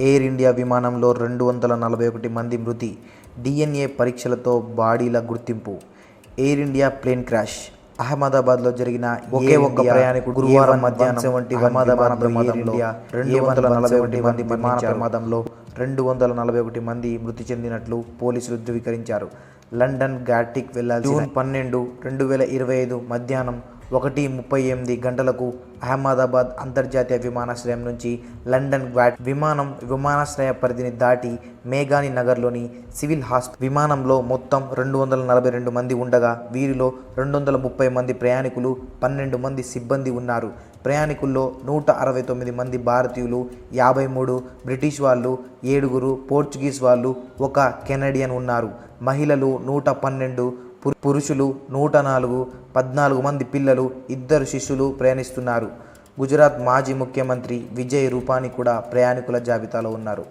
Air India విమానంలో 241 మంది మృతి, DNA పరీక్షలతో బాడీల గుర్తింపు. Air India plane crash. అహ్మదాబాద్లో జరిగిన ఒకే ఒక్క ప్రయాణికుడు గురువారం మధ్యాహ్నం అహ్మదాబాద్ ప్రమాదంలో 241 మంది ప్రమాదంలో 241 మంది మృతి చెందినట్లు పోలీసులు ధృవీకరించారు. లండన్ గాట్విక్ వెళ్లాల్సిన జూన్ 12, 2025 మధ్యాహ్నం 1:38 గంటలకు అహ్మదాబాద్ అంతర్జాతీయ విమానాశ్రయం నుంచి లండన్ విమానాశ్రయ పరిధిని దాటి మేఘాని నగర్లోని సివిల్ హాస్పిటల్. విమానంలో మొత్తం 242 మంది ఉండగా వీరిలో 230 మంది ప్రయాణికులు, 12 మంది సిబ్బంది ఉన్నారు. ప్రయాణికుల్లో 169 మంది భారతీయులు, 53 బ్రిటిష్ వాళ్ళు, 7 పోర్చుగీస్ వాళ్ళు, 1 కెనడియన్ ఉన్నారు. మహిళలు 112, పురుషులు 104, 14 మంది పిల్లలు, 2 శిశువులు ప్రయాణిస్తున్నారు. గుజరాత్ మాజీ ముఖ్యమంత్రి విజయ్ రూపానీ కూడా ప్రయాణికుల జాబితాలో ఉన్నారు.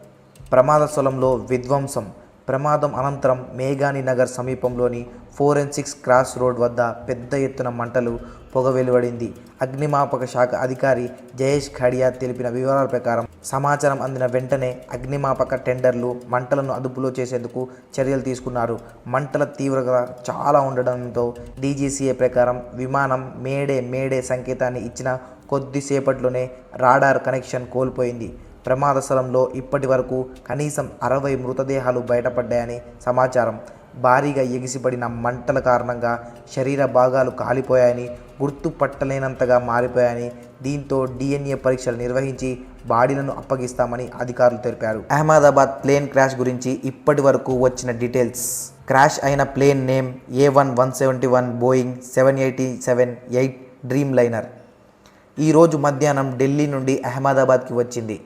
ప్రమాద స్థలంలో విధ్వంసం. ప్రమాదం అనంతరం మేఘాని నగర్ సమీపంలోని ఫోరెన్సిక్స్ క్రాస్ రోడ్ వద్ద పెద్ద ఎత్తున మంటలు, పొగ వెలువడింది. అగ్నిమాపక శాఖ అధికారి జయేష్ ఖడియా తెలిపిన వివరాల ప్రకారం సమాచారం అందిన వెంటనే అగ్నిమాపక టెండర్లు మంటలను అదుపులో చేసేందుకు చర్యలు తీసుకున్నారు. మంటల తీవ్రత చాలా ఉండడంతో DGCA ప్రకారం విమానం మేడే సంకేతాన్ని ఇచ్చిన కొద్దిసేపట్లోనే రాడార్ కనెక్షన్ కోల్పోయింది. ప్రమాద స్థలంలో ఇప్పటి వరకు కనీసం 60 మృతదేహాలు బయటపడ్డాయని సమాచారం. భారీగా ఎగిసిపడిన మంటల కారణంగా శరీర భాగాలు కాలిపోయాయని, గుర్తుపట్టలేనంతగా మారిపోయాయని, దీంతో DNA పరీక్షలు నిర్వహించి బాడీలను అప్పగిస్తామని అధికారులు తెలిపారు. అహ్మదాబాద్ ప్లేన్ క్రాష్ గురించి ఇప్పటి వరకు వచ్చిన డీటెయిల్స్. క్రాష్ అయిన plane name A171 Boeing 787-8 dreamliner. ఈరోజు మధ్యాహ్నం ఢిల్లీ నుండి అహ్మదాబాద్కి వచ్చింది.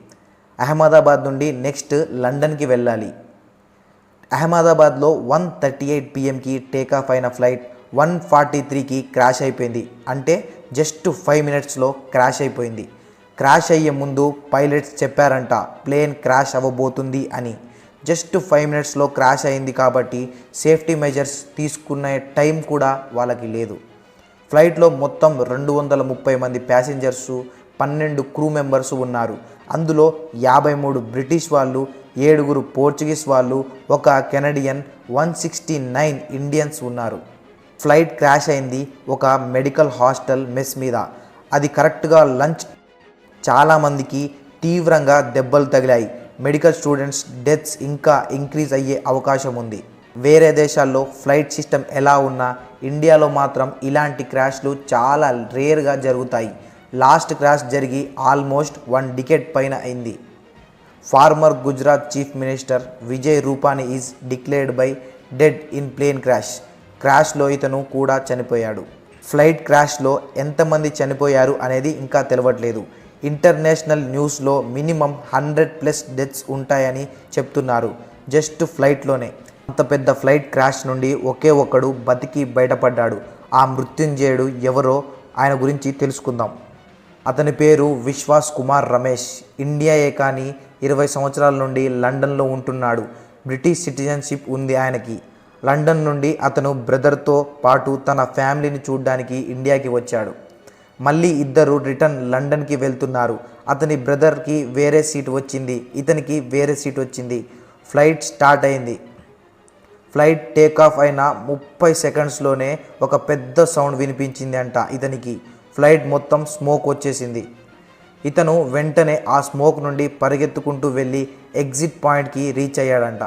అహ్మదాబాద్ నుండి నెక్స్ట్ లండన్కి వెళ్ళాలి. అహ్మదాబాద్లో 1:38 PMకి టేకాఫ్ అయిన ఫ్లైట్ 1:43కి క్రాష్ అయిపోయింది. అంటే జస్ట్ 5 మినిట్స్లో క్రాష్ అయిపోయింది. క్రాష్ అయ్యే ముందు పైలట్స్ చెప్పారంట ప్లేన్ క్రాష్ అవ్వబోతుంది అని. జస్ట్ 5 మినిట్స్లో క్రాష్ అయింది కాబట్టి సేఫ్టీ మెజర్స్ తీసుకునే టైం కూడా వాళ్ళకి లేదు. ఫ్లైట్లో మొత్తం 230 మంది ప్యాసింజర్సు, 12 క్రూ మెంబర్స్ ఉన్నారు. అందులో 53 బ్రిటిష్ వాళ్ళు, 7 పోర్చుగీస్ వాళ్ళు, 1 కెనడియన్, 169 ఇండియన్స్ ఉన్నారు. ఫ్లైట్ క్రాష్ అయింది ఒక మెడికల్ హాస్టల్ మెస్ మీద. అది కరెక్ట్గా లంచ్. చాలామందికి తీవ్రంగా దెబ్బలు తగిలాయి. మెడికల్ స్టూడెంట్స్ డెత్స్ ఇంకా ఇంక్రీజ్ అయ్యే అవకాశం ఉంది. వేరే దేశాల్లో ఫ్లైట్ సిస్టమ్ ఎలా ఉన్నా ఇండియాలో మాత్రం ఇలాంటి క్రాష్లు చాలా రేర్గా జరుగుతాయి. లాస్ట్ క్రాష్ జరిగి ఆల్మోస్ట్ 1 డికేడ్ పైన అయింది. Former Gujarat chief minister Vijay Rupani is declared by dead in plane crash. క్రాష్లో ఇతను కూడా చనిపోయాడు. ఫ్లైట్ క్రాష్లో ఎంతమంది చనిపోయారు అనేది ఇంకా తెలియట్లేదు. ఇంటర్నేషనల్ న్యూస్లో మినిమం 100+ డెత్స్ ఉంటాయని చెప్తున్నారు జస్ట్ ఫ్లైట్లోనే. అంత పెద్ద ఫ్లైట్ క్రాష్ నుండి ఒకే ఒక్కడు బతికి బయటపడ్డాడు. ఆ మృత్యుంజయుడు ఎవరో ఆయన గురించి తెలుసుకుందాం. అతని పేరు విశ్వాస్ కుమార్ రమేష్. ఇండియాయే కానీ 20 సంవత్సరాల నుండి లండన్లో ఉంటున్నాడు. బ్రిటిష్ సిటిజన్షిప్ ఉంది ఆయనకి. లండన్ నుండి అతను బ్రదర్తో పాటు తన ఫ్యామిలీని చూడడానికి ఇండియాకి వచ్చాడు. మళ్ళీ ఇద్దరు రిటర్న్ లండన్కి వెళ్తున్నారు. అతని బ్రదర్కి వేరే సీట్ వచ్చింది, ఇతనికి వేరే సీట్ వచ్చింది. ఫ్లైట్ స్టార్ట్ అయింది. ఫ్లైట్ టేకాఫ్ అయిన 30 సెకండ్స్లోనే ఒక పెద్ద సౌండ్ వినిపించింది అంట ఇతనికి. ఫ్లైట్ మొత్తం స్మోక్ వచ్చేసింది. ఇతను వెంటనే ఆ స్మోక్ నుండి పరిగెత్తుకుంటూ వెళ్ళి ఎగ్జిట్ పాయింట్కి రీచ్ అయ్యాడంట.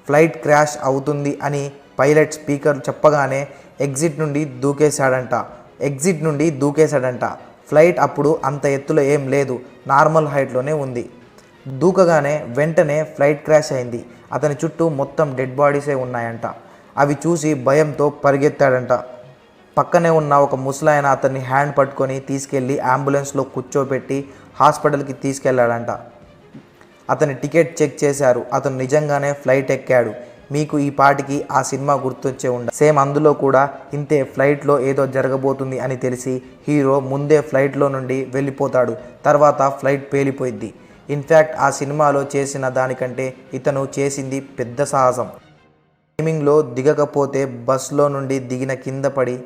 ఫ్లైట్ క్రాష్ అవుతుంది అని పైలట్ స్పీకర్ చెప్పగానే ఎగ్జిట్ నుండి దూకేశాడంట. ఫ్లైట్ అప్పుడు అంత ఎత్తులో ఏం లేదు, నార్మల్ హైట్లోనే ఉంది. దూకగానే వెంటనే ఫ్లైట్ క్రాష్ అయింది. అతని చుట్టూ మొత్తం డెడ్ బాడీసే ఉన్నాయంట. అవి చూసి భయంతో పరిగెత్తాడంట. పక్కనే ఉన్న ఒక ముసలాయన అతన్ని హ్యాండ్ పట్టుకొని తీసుకెళ్ళి అంబులెన్స్లో కూర్చోబెట్టి హాస్పిటల్కి తీసుకెళ్లాడంట. అతని టికెట్ చెక్ చేశారు. అతను నిజంగానే ఫ్లైట్ ఎక్కాడు. మీకు ఈ పాటికి ఆ సినిమా గుర్తొచ్చే సేమ్ అందులో కూడా ఇంతే. ఫ్లైట్లో ఏదో జరగబోతుంది అని తెలిసి హీరో ముందే ఫ్లైట్లో నుండి వెళ్ళిపోతాడు. తర్వాత ఫ్లైట్ పేలిపోయింది. ఇన్ఫ్యాక్ట్ ఆ సినిమాలో చేసిన దానికంటే ఇతను చేసింది పెద్ద సాహసం. టైమింగ్లో దిగకపోతే బస్లో నుండి దిగిన కింద పడి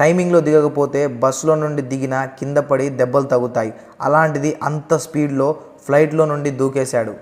టైమింగ్లో దిగకపోతే బస్సులో నుండి దిగిన కింద పడి దెబ్బలు తగులుతాయి. అలాంటిది అంత స్పీడ్లో ఫ్లైట్లో నుండి దూకేశాడు.